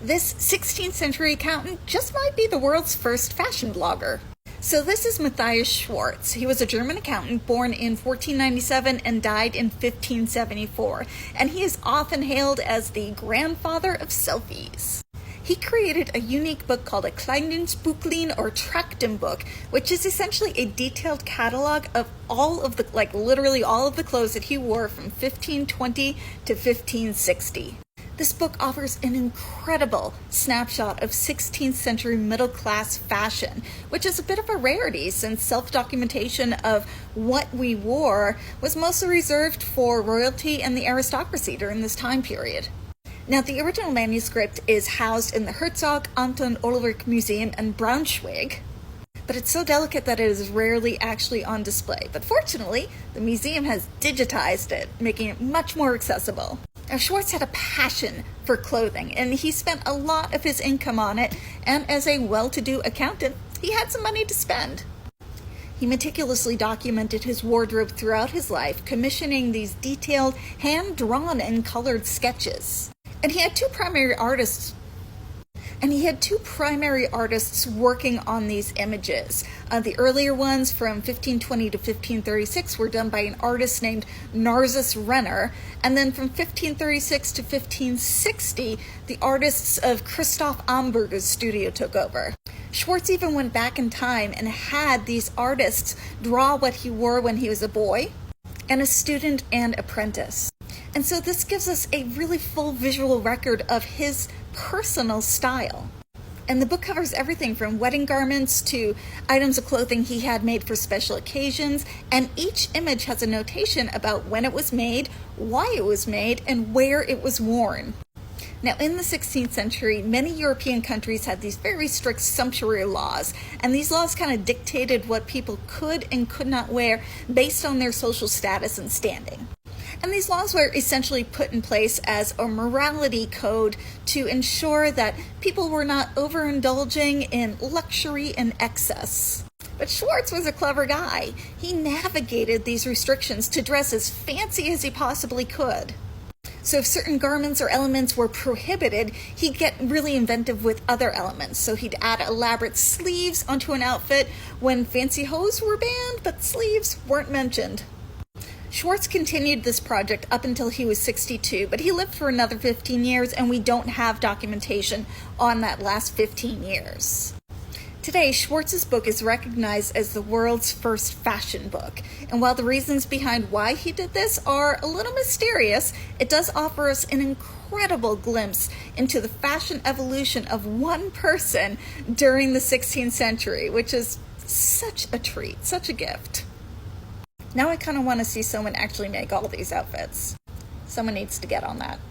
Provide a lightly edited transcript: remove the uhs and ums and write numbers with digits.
This 16th century accountant just might be the world's first fashion blogger. So this is Matthias Schwarz. He was a German accountant born in 1497 and died in 1574, and he is often hailed as the grandfather of selfies. He created a unique book called a Kleidungsbuchlein or Trachtenbuch, which is essentially a detailed catalog of all of the, literally all of the clothes that he wore from 1520 to 1560. This book offers an incredible snapshot of 16th century middle-class fashion, which is a bit of a rarity since self-documentation of what we wore was mostly reserved for royalty and the aristocracy during this time period. Now, the original manuscript is housed in the Herzog Anton Ulrich Museum in Braunschweig, but it's so delicate that it is rarely actually on display. But fortunately, the museum has digitized it, making it much more accessible. Now, Schwarz had a passion for clothing, and he spent a lot of his income on it, and as a well-to-do accountant, he had some money to spend. He meticulously documented his wardrobe throughout his life, commissioning these detailed, hand-drawn and colored sketches. And he had two primary artists working on these images. The earlier ones from 1520 to 1536 were done by an artist named Narcissus Renner, and then from 1536 to 1560, the artists of Christoph Amberger's studio took over. Schwarz even went back in time and had these artists draw what he wore when he was a boy, and a student and apprentice. And so this gives us a really full visual record of his personal style. And the book covers everything from wedding garments to items of clothing he had made for special occasions, and each image has a notation about when it was made, why it was made, and where it was worn. Now, in the 16th century, many European countries had these very strict sumptuary laws, and these laws kind of dictated what people could and could not wear based on their social status and standing. And these laws were essentially put in place as a morality code to ensure that people were not overindulging in luxury and excess. But Schwarz was a clever guy. He navigated these restrictions to dress as fancy as he possibly could. So if certain garments or elements were prohibited, he'd get really inventive with other elements. So he'd add elaborate sleeves onto an outfit when fancy hose were banned, but sleeves weren't mentioned. Schwarz continued this project up until he was 62, but he lived for another 15 years, and we don't have documentation on that last 15 years. Today, Schwarz's book is recognized as the world's first fashion book, and while the reasons behind why he did this are a little mysterious, it does offer us an incredible glimpse into the fashion evolution of one person during the 16th century, which is such a treat, such a gift. Now I kind of want to see someone actually make all these outfits. Someone needs to get on that.